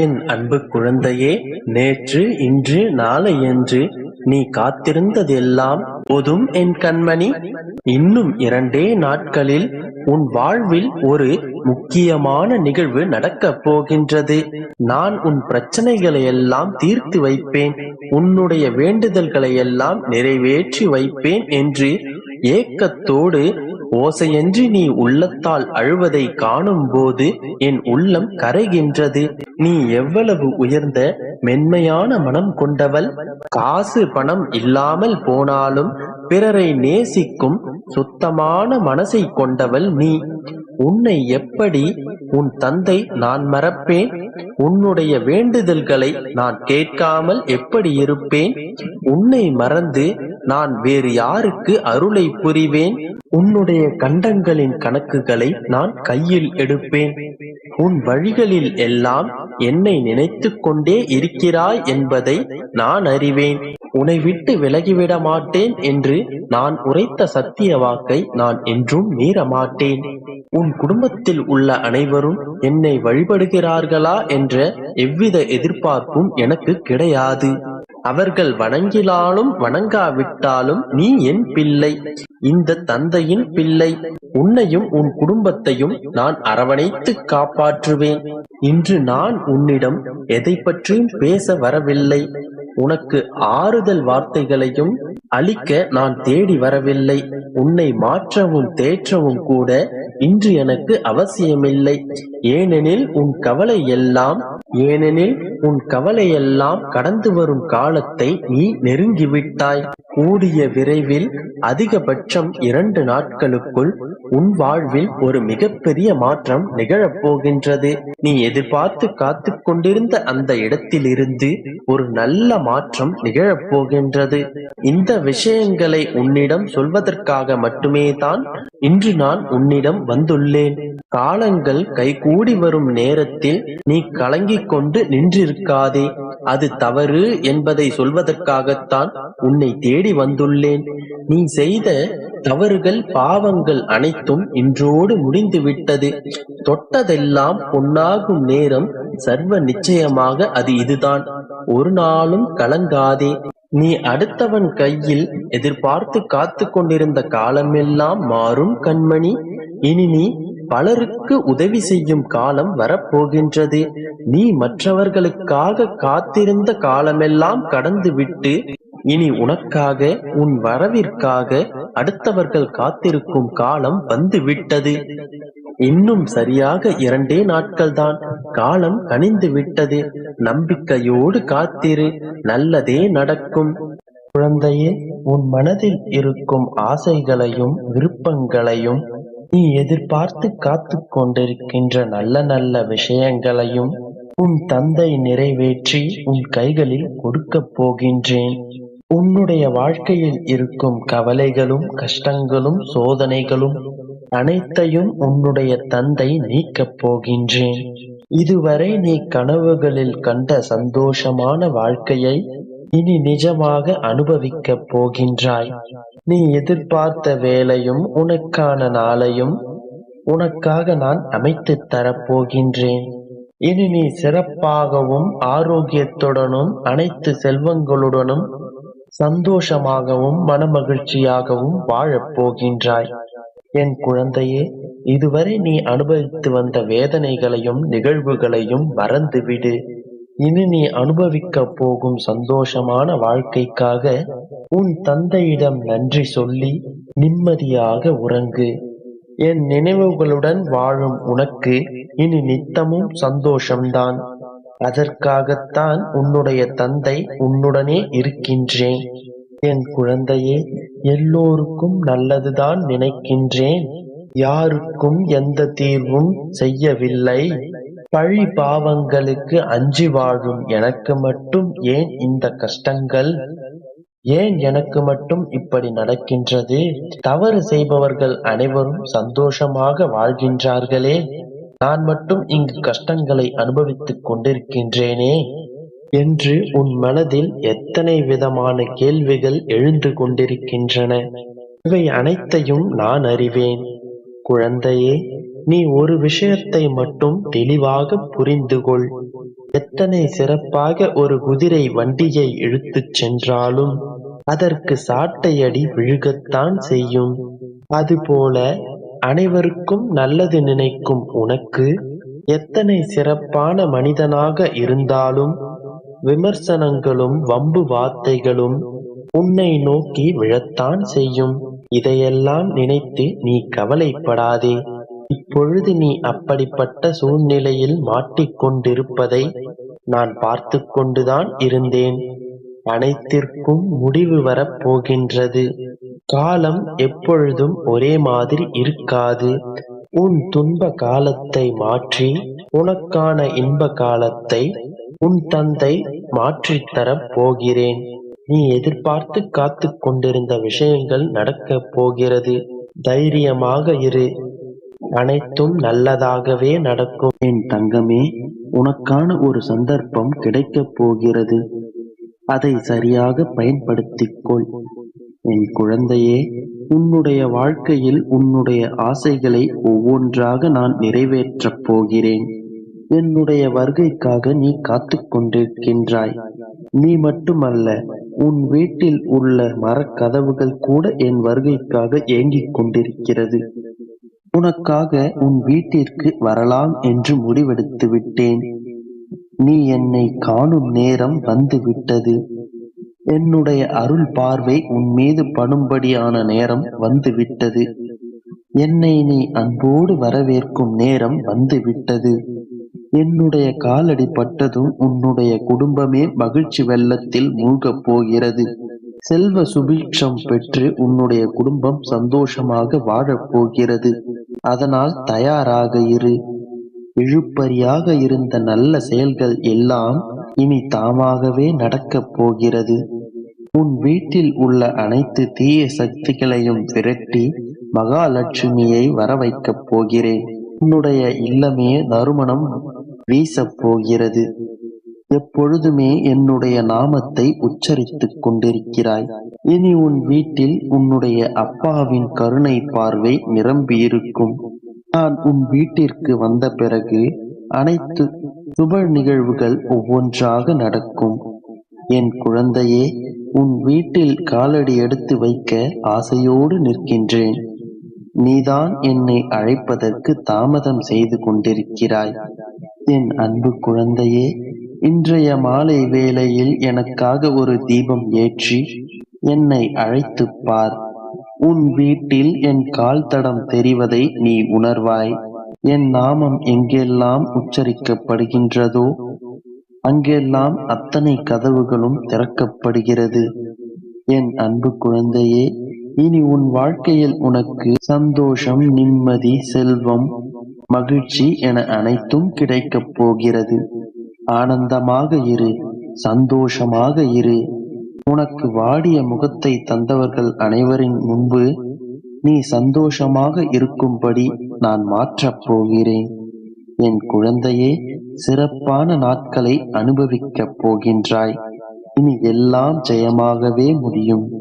என் அன்பு குழந்தையே, நேற்று இன்று நாளை என்று நீ காத்திருந்ததெல்லாம் போதும் என் கண்மணி. இன்னும் 2 நாட்களில் உன் வாழ்வில் ஒரு முக்கியமான நிகழ்வு நடக்கப் போகின்றது. நான் உன் பிரச்சனைகளை எல்லாம் தீர்த்து வைப்பேன், உன்னுடைய வேண்டுதல்களை எல்லாம் நிறைவேற்றி வைப்பேன் என்று ஏக்கத்தோடு ஓசையன்றி நீ உள்ளத்தால் அழுவதை காணும் போது என் உள்ளம் கரைகின்றது. நீ எவ்வளவு உயர்ந்த மென்மையான மனம் கொண்டவள்! காசு பணம் இல்லாமல் போனாலும் பிறரை நேசிக்கும் சுத்தமான மனசை கொண்டவள் நீ. உன்னை எப்படி உன் தந்தை நான் மறப்பேன்? உன்னுடைய வேண்டுதல்களை நான் கேட்காமல் எப்படி இருப்பேன்? உன்னை மறந்து நான் வேறு யாருக்கு அருளை புரிவேன்? உன்னுடைய கண்டங்களின் கணக்குகளை நான் கையில் எடுப்பேன். உன் வழிகளில் எல்லாம் என்னை நினைத்து கொண்டே இருக்கிறாய் என்பதை நான் அறிவேன். உன்னை விட்டு விலகிவிட மாட்டேன் என்று நான் உரைத்த சத்திய வாக்கை நான் என்றும் மீற மாட்டேன். உன் குடும்பத்தில் உள்ள அனைவரும் என்னை வழிபடுகிறார்களா என்ற எவ்வித எதிர்பார்ப்பும் எனக்கு கிடையாது. அவர்கள் வணங்கினாலும் வணங்காவிட்டாலும் நீ என் பிள்ளை, இந்த தந்தையின் பிள்ளை. உன்னையும் உன் குடும்பத்தையும் நான் அரவணைத்து காப்பாற்றுவேன். இன்று நான் உன்னிடம் எதை பற்றியும் பேச வரவில்லை. உனக்கு ஆறுதல் வார்த்தைகளையும் அளிக்க நான் தேடி வரவில்லை. உன்னை மாற்றவும் தேற்றவும் கூட இன்று எனக்கு அவசியமில்லை. ஏனெனில் உன் கவலையெல்லாம் கடந்து வரும் காலத்தை நீ நெருங்கிவிட்டாய். கூடிய விரைவில் அதிகபட்சம் 2 நாட்களுக்குள் உன் வாழ்வில் ஒரு மிகப்பெரிய மாற்றம் நிகழப்போகின்றது. நீ எதிர்பார்த்து காத்து கொண்டிருந்த அந்த இடத்திலிருந்து ஒரு நல்ல மாற்றம் நிகழப்போகின்றது. இந்த விஷயங்களை உன்னிடம் சொல்வதற்காக மட்டுமே தான் இன்று நான் உன்னிடம் வந்துள்ளேன். காலங்கள் கைகூடி வரும் நேரத்தில் நீ கலங்கிக் கொண்டு நின்றிருக்காதே. அது தவறு என்பதை சொல்வதற்காகத்தான் உன்னை தேடி வந்துள்ளேன். நீ செய்த தவறுகள் பாவங்கள் அனைத்தும் இன்றோடு முடிந்துவிட்டது. தொட்டதெல்லாம் பொன்னாகும் நேரம் சர்வ நிச்சயமாக அது இதுதான். ஒரு நாளும் கலங்காதே. நீ அடுத்தவன் கையில் எதிர்பார்த்து காத்து கொண்டிருந்த காலமெல்லாம் மாறும் கண்மணி. இனி நீ பலருக்கு உதவி செய்யும் காலம் வரப்போகின்றது. நீ மற்றவர்களுக்காக காத்திருந்த காலமெல்லாம் கடந்துவிட்டு இனி உனக்காக, உன் வரவிற்காக அடுத்தவர்கள் காத்திருக்கும் காலம் வந்துவிட்டது. இன்னும் சரியாக 2 நாட்கள்தான். காலம் கனிந்து விட்டது. நம்பிக்கையோடு காத்திரு, நல்லதே நடக்கும். குழந்தையே, உன் மனதில் இருக்கும் ஆசைகளையும் விருப்பங்களையும், நீ எதிர்பார்த்து காத்து கொண்டிருக்கின்ற நல்ல நல்ல விஷயங்களையும் உன் தந்தை நிறைவேற்றி உன் கைகளில் கொடுக்கப் போகின்றேன். உன்னுடைய வாழ்க்கையில் இருக்கும் கவலைகளும் கஷ்டங்களும் சோதனைகளும் அனைத்தையும் உன்னுடைய தந்தை நீக்கப் போகின்றேன். இதுவரை நீ கனவுகளில் கண்ட சந்தோஷமான வாழ்க்கையை இனி நிஜமாக அனுபவிக்கப் போகின்றாய். நீ எதிர்பார்த்த வேலையும் உனக்கான நாளையும் உனக்காக நான் அமைத்துத் தரப்போகின்றேன். இனி நீ சிறப்பாகவும் ஆரோக்கியத்துடனும் அனைத்து செல்வங்களுடனும் சந்தோஷமாகவும் மனமகிழ்ச்சியாகவும் வாழப் போகின்றாய். என் குழந்தையே, இதுவரை நீ அனுபவித்து வந்த வேதனைகளையும் நிகழ்வுகளையும் மறந்துவிடு. இனி நீ அனுபவிக்கப் போகும் சந்தோஷமான வாழ்க்கைக்காக உன் தந்தையிடம் நன்றி சொல்லி நிம்மதியாக உறங்கு. என் நினைவுகளுடன் வாழும் உனக்கு இனி நித்தமும் சந்தோஷம்தான். அதற்காகத்தான் உன்னுடைய தந்தை உன்னுடனே இருக்கின்றேன். என் குழந்தையே, எல்லோருக்கும் நல்லதுதான் நினைக்கின்றேன். யாருக்கும் எந்த தீர்வும் செய்யவில்லை. பழி பாவங்களுக்கு அஞ்சி வாழும் எனக்கு மட்டும் ஏன் இந்த கஷ்டங்கள்? ஏன் எனக்கு மட்டும் இப்படி நடக்கின்றது? தவறு செய்பவர்கள் அனைவரும் சந்தோஷமாக வாழ்கின்றார்களே, நான் மட்டும் இங்கு கஷ்டங்களை அனுபவித்துக் கொண்டிருக்கின்றேனே என்று உன் மனதில் எத்தனை விதமான கேள்விகள் எழுந்து கொண்டிருக்கின்றன. இவை அனைத்தையும் நான் அறிவேன். குழந்தையே, நீ ஒரு விஷயத்தை மட்டும் தெளிவாக புரிந்து கொள். எத்தனை சிறப்பாக ஒரு குதிரை வண்டியை இழுத்துச் சென்றாலும் அதற்கு சாட்டையடி விழுகத்தான் செய்யும். அதுபோல அனைவருக்கும் நல்லது நினைக்கும் உனக்கு எத்தனை சிறப்பான மனிதனாக இருந்தாலும் விமர்சனங்களும் வம்பு வார்த்தைகளும் உன்னை நோக்கி விழத்தான் செய்யும். இதையெல்லாம் நினைத்து நீ கவலைப்படாதே. இப்பொழுது நீ அப்படிப்பட்ட சூழ்நிலையில் மாட்டிக்கொண்டிருப்பதை நான் பார்த்து கொண்டுதான் இருந்தேன். அனைத்திற்கும் முடிவு வரப் போகின்றது. காலம் எப்பொழுதும் ஒரே மாதிரி இருக்காது. உன் துன்ப காலத்தை மாற்றி உனக்கான இன்ப காலத்தை உன் தந்தை மாற்றித்தரப் போகிறேன். நீ எதிர்பார்த்து காத்து கொண்டிருந்த விஷயங்கள் நடக்கப் போகிறது. தைரியமாக இரு. அனைத்தும் நல்லதாகவே நடக்கும். என் தங்கமே, உனக்கான ஒரு சந்தர்ப்பம் கிடைக்கப் போகிறது. அதை சரியாக பயன்படுத்திக்கொள். என் குழந்தையே, உன்னுடைய வாழ்க்கையில் உன்னுடைய ஆசைகளை ஒவ்வொன்றாக நான் நிறைவேற்றப் போகிறேன். என்னுடைய வருகைக்காக நீ காத்து கொண்டிருக்கின்றாய். நீ மட்டுமல்ல, உன் வீட்டில் உள்ள மரக்கதவுகள் கூட என் வருகைக்காக ஏங்கிக் கொண்டிருக்கிறது. உனக்காக உன் வீட்டிற்கு வரலாம் என்று முடிவெடுத்து விட்டேன். நீ என்னை காணும் நேரம் வந்து விட்டது. என்னுடைய அருள் பார்வை உன் மீது படும்படியான நேரம் வந்து விட்டது. என்னை நீ அன்போடு வரவேற்கும் நேரம் வந்து விட்டது. என்னுடைய காலடி பட்டதும் உன்னுடைய குடும்பமே மகிழ்ச்சி வெள்ளத்தில் மூழ்கப் போகிறது. செல்வ சுபீட்சம் பெற்று உன்னுடைய குடும்பம் சந்தோஷமாக வாழப் போகிறது. அதனால் தயாராக இரு. இழுபறியாக இருந்த நல்ல செயல்கள் எல்லாம் இனி தாமாகவே நடக்கப் போகிறது. உன் வீட்டில் உள்ள அனைத்து தீய சக்திகளையும் விரட்டி மகாலட்சுமியை வர வைக்கப் போகிறேன். உன்னுடைய இல்லமே நறுமணம் வீசப் போகிறது. எப்பொழுதுமே என்னுடைய நாமத்தை உச்சரித்துக் கொண்டிருக்கிறாய். இனி உன் வீட்டில் உன்னுடைய அப்பாவின் கருணை பார்வை நிரம்பியிருக்கும். நான் உன் வீட்டிற்கு வந்த பிறகு அனைத்து சுப நிகழ்வுகள் ஒவ்வொன்றாக நடக்கும். என் குழந்தையே, உன் வீட்டில் காலடி எடுத்து வைக்க ஆசையோடு நிற்கின்றேன். நீதான் என்னை அழைப்பதற்கு தாமதம் செய்து கொண்டிருக்கிறாய். என் அன்பு குழந்தையே, இன்றைய மாலை வேளையில் எனக்காக ஒரு தீபம் ஏற்றி என்னை அழைத்துப் பார். உன் வீட்டில் என் கால் தடம் தெரிவதை நீ உணர்வாய். என் நாமம் எங்கெல்லாம் உச்சரிக்கப்படுகின்றதோ அங்கெல்லாம் அத்தனை கதவுகளும் திறக்கப்படுகிறது. என் அன்பு குழந்தையே, இனி உன் வாழ்க்கையில் உனக்கு சந்தோஷம், நிம்மதி, செல்வம், மகிழ்ச்சி என அனைத்தும் கிடைக்கப் போகிறது. ஆனந்தமாக இரு, சந்தோஷமாக இரு. உனக்கு வாடிய முகத்தை தந்தவர்கள் அனைவரின் முன்பு நீ சந்தோஷமாக இருக்கும்படி நான் மாற்றப் போகிறேன். என் குழந்தையே, சிறப்பான நாட்களை அனுபவிக்கப் போகின்றாய். இனி எல்லாம் ஜெயமாகவே முடியும்.